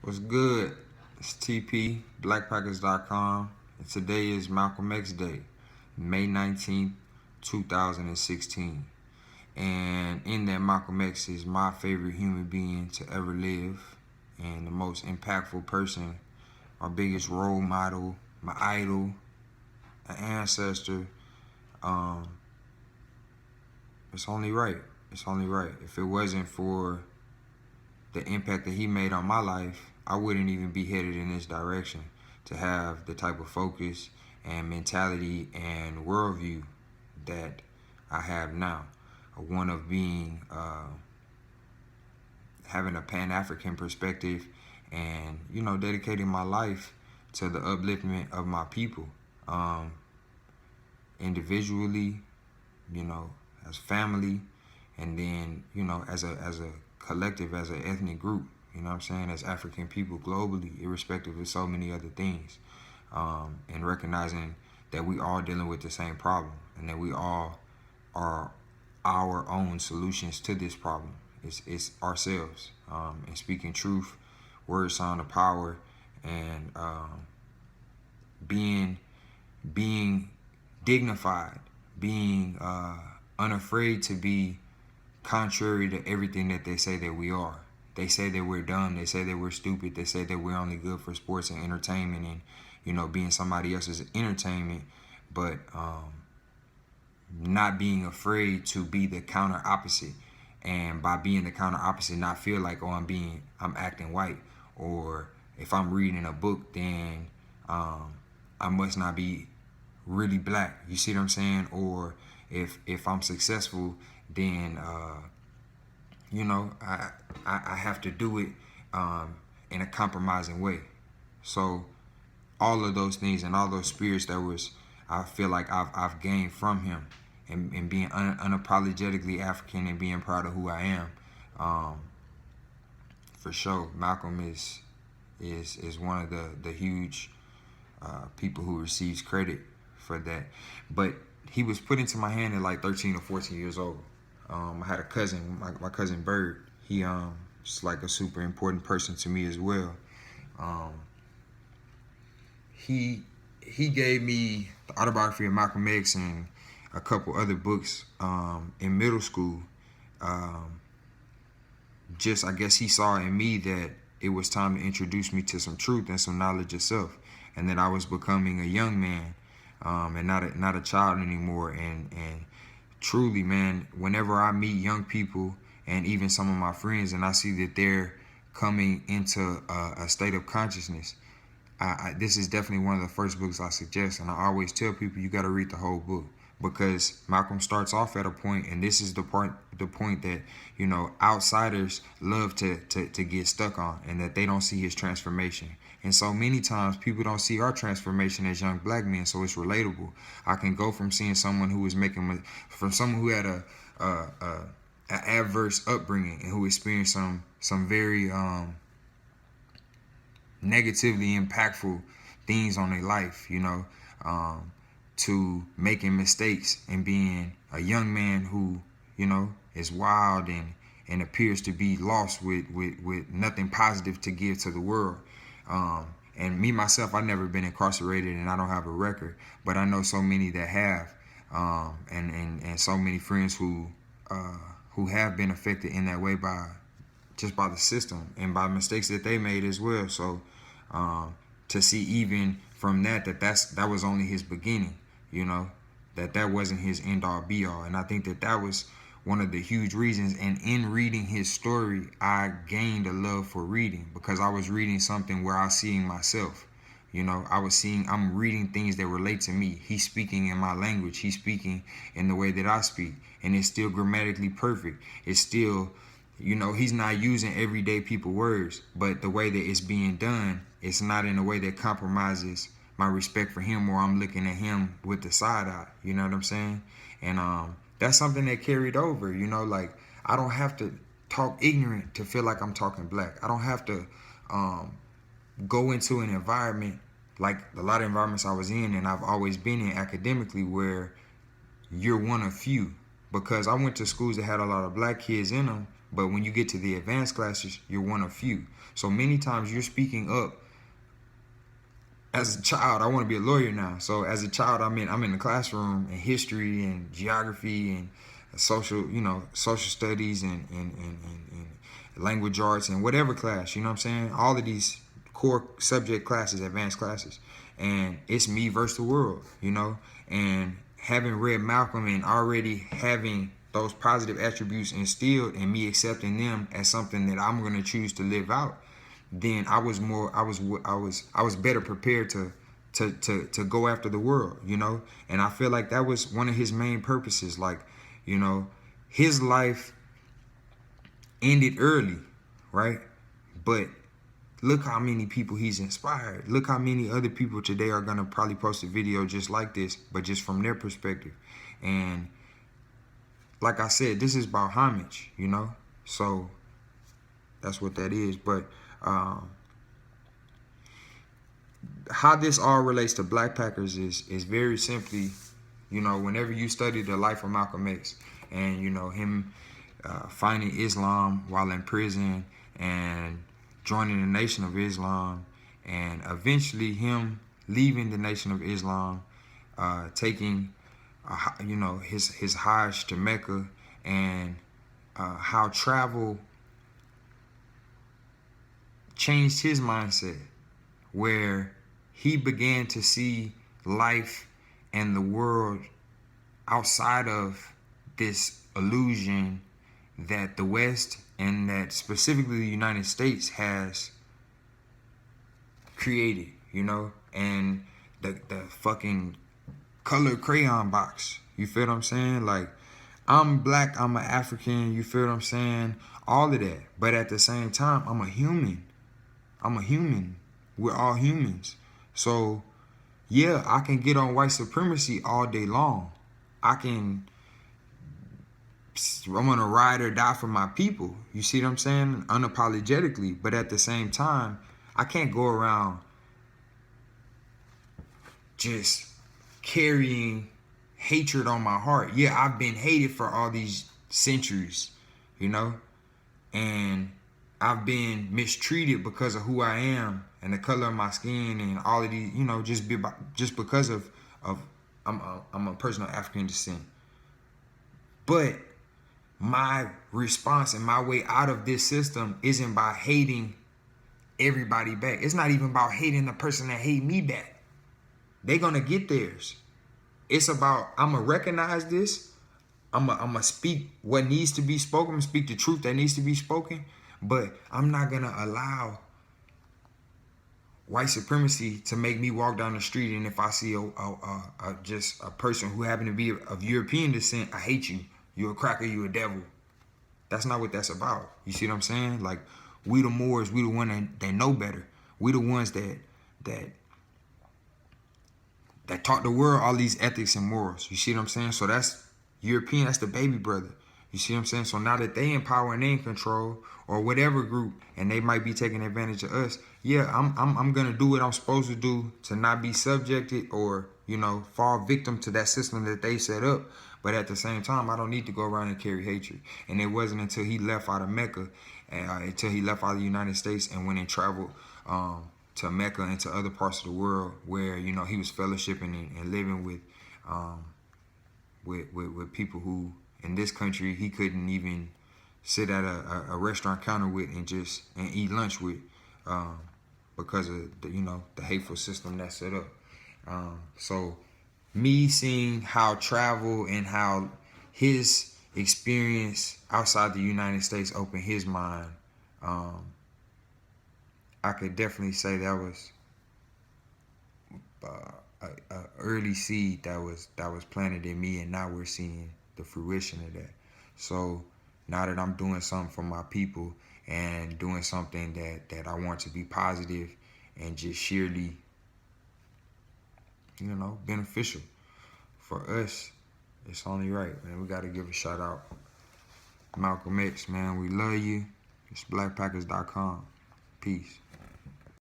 What's good? It's TP, BlackPackas.com, and today is Malcolm X Day, May 19th, 2016. And in that, Malcolm X is my favorite human being to ever live and the most impactful person, my biggest role model, my idol, an ancestor. Um, it's only right. It's only right. If it wasn't for the impact that he made on my life, I wouldn't even be headed in this direction to have the type of focus and mentality and worldview that I have now. One of being, having a Pan-African perspective and, dedicating my life to the upliftment of my people, individually, as family, and then, as a collective, as an ethnic group, as African people globally, irrespective of so many other things, and recognizing that we all dealing with the same problem and that we all are our own solutions to this problem. It's ourselves, and speaking truth, words, sound of power, and being dignified, being unafraid to be contrary to everything that they say that we are. They say that we're dumb. They say that we're stupid. They say that we're only good for sports and entertainment and, being somebody else's entertainment, but not being afraid to be the counter opposite. And by being the counter opposite, not feel like, I'm acting white. Or if I'm reading a book, then I must not be really black. You see what I'm saying? Or if I'm successful, then I have to do it in a compromising way. So all of those things and all those spirits I feel like I've gained from him, and being unapologetically African and being proud of who I am. For sure, Malcolm is one of the huge people who receives credit for that. But he was put into my hand at like 13 or 14 years old. I had a cousin, my cousin Bird. He is like a super important person to me as well. He gave me the autobiography of Malcolm X and a couple other books in middle school. I guess he saw in me that it was time to introduce me to some truth and some knowledge of self, and that I was becoming a young man, and not a child anymore. And truly, man, whenever I meet young people and even some of my friends, and I see that they're coming into a state of consciousness, this is definitely one of the first books I suggest. And I always tell people, you got to read the whole book, because Malcolm starts off at a point, and this is the point that outsiders love to get stuck on, and that they don't see his transformation. And so many times people don't see our transformation as young black men, so it's relatable. I can go from seeing someone who was from someone who had an adverse upbringing and who experienced some very negatively impactful things on their life, to making mistakes and being a young man who, is wild and appears to be lost with nothing positive to give to the world. And me, myself, I've never been incarcerated and I don't have a record, but I know so many that have, and so many friends who have been affected in that way by the system and by mistakes that they made as well. So to see even from that was only his beginning, that wasn't his end all be all. And I think that was one of the huge reasons. And in reading his story, I gained a love for reading, because I was reading something where I was seeing myself. I'm reading things that relate to me. He's speaking in my language. He's speaking in the way that I speak. And it's still grammatically perfect. It's still, he's not using everyday people words, but the way that it's being done, it's not in a way that compromises my respect for him, or I'm looking at him with the side eye. You know what I'm saying? And that's something that carried over. Like, I don't have to talk ignorant to feel like I'm talking black. I don't have to go into an environment like a lot of environments I was in and I've always been in academically, where you're one of few. Because I went to schools that had a lot of black kids in them, But when you get to the advanced classes, you're one of few. So many times you're speaking up. As a child, I want to be a lawyer now. So as a child, I'm in the classroom in history and geography and social studies and language arts and whatever class, you know what I'm saying? All of these core subject classes, advanced classes. And it's me versus the world, And having read Malcolm and already having those positive attributes instilled and me accepting them as something that I'm going to choose to live out, then I was better prepared to go after the world, And I feel like that was one of his main purposes. Like, his life ended early, right? But look how many people he's inspired. Look how many other people today are gonna probably post a video just like this, but just from their perspective. And like I said, this is about homage, So that's what that is. But how this all relates to Blackpackers is very simply, whenever you study the life of Malcolm X and, him finding Islam while in prison and joining the Nation of Islam and eventually him leaving the Nation of Islam, taking, his Hajj to Mecca, and how travel changed his mindset, where he began to see life and the world outside of this illusion that the West and that specifically the United States has created, and the fucking colored crayon box. You feel what I'm saying? Like, I'm black, I'm an African, you feel what I'm saying? All of that. But at the same time, I'm a human. We're all humans. So, yeah, I can get on white supremacy all day long. I'm gonna ride or die for my people. You see what I'm saying? Unapologetically. But at the same time, I can't go around just carrying hatred on my heart. Yeah, I've been hated for all these centuries, and I've been mistreated because of who I am and the color of my skin and all of these, just because of I'm a person of African descent. But my response and my way out of this system isn't by hating everybody back. It's not even about hating the person that hate me back. They're gonna get theirs. It's about, I'm gonna recognize this. I'm gonna speak what needs to be spoken. I'm gonna speak the truth that needs to be spoken. But I'm not gonna allow white supremacy to make me walk down the street, and if I see just a person who happen to be of European descent, I hate you. You a cracker, you a devil. That's not what that's about. You see what I'm saying? Like, we the Moors, we the one that know better. We the ones that taught the world all these ethics and morals. You see what I'm saying? So that's European, that's the baby brother. You see what I'm saying? So now that they in power and they in control, or whatever group, and they might be taking advantage of us, yeah, I'm gonna do what I'm supposed to do to not be subjected or, fall victim to that system that they set up. But at the same time, I don't need to go around and carry hatred. And it wasn't until he left out of Mecca, until he left out of the United States and went and traveled to Mecca and to other parts of the world where, he was fellowshipping and living with people who, in this country, he couldn't even sit at a restaurant counter with and eat lunch with, because of the hateful system that's set up. So me seeing how travel and how his experience outside the United States opened his mind, I could definitely say that was a early seed that was planted in me, and now we're seeing the fruition of that. So now that I'm doing something for my people and doing something that I want to be positive and just sheerly, beneficial for us, it's only right, man. We got to give a shout out. Malcolm X, man, we love you. It's BlackPackas.com. Peace.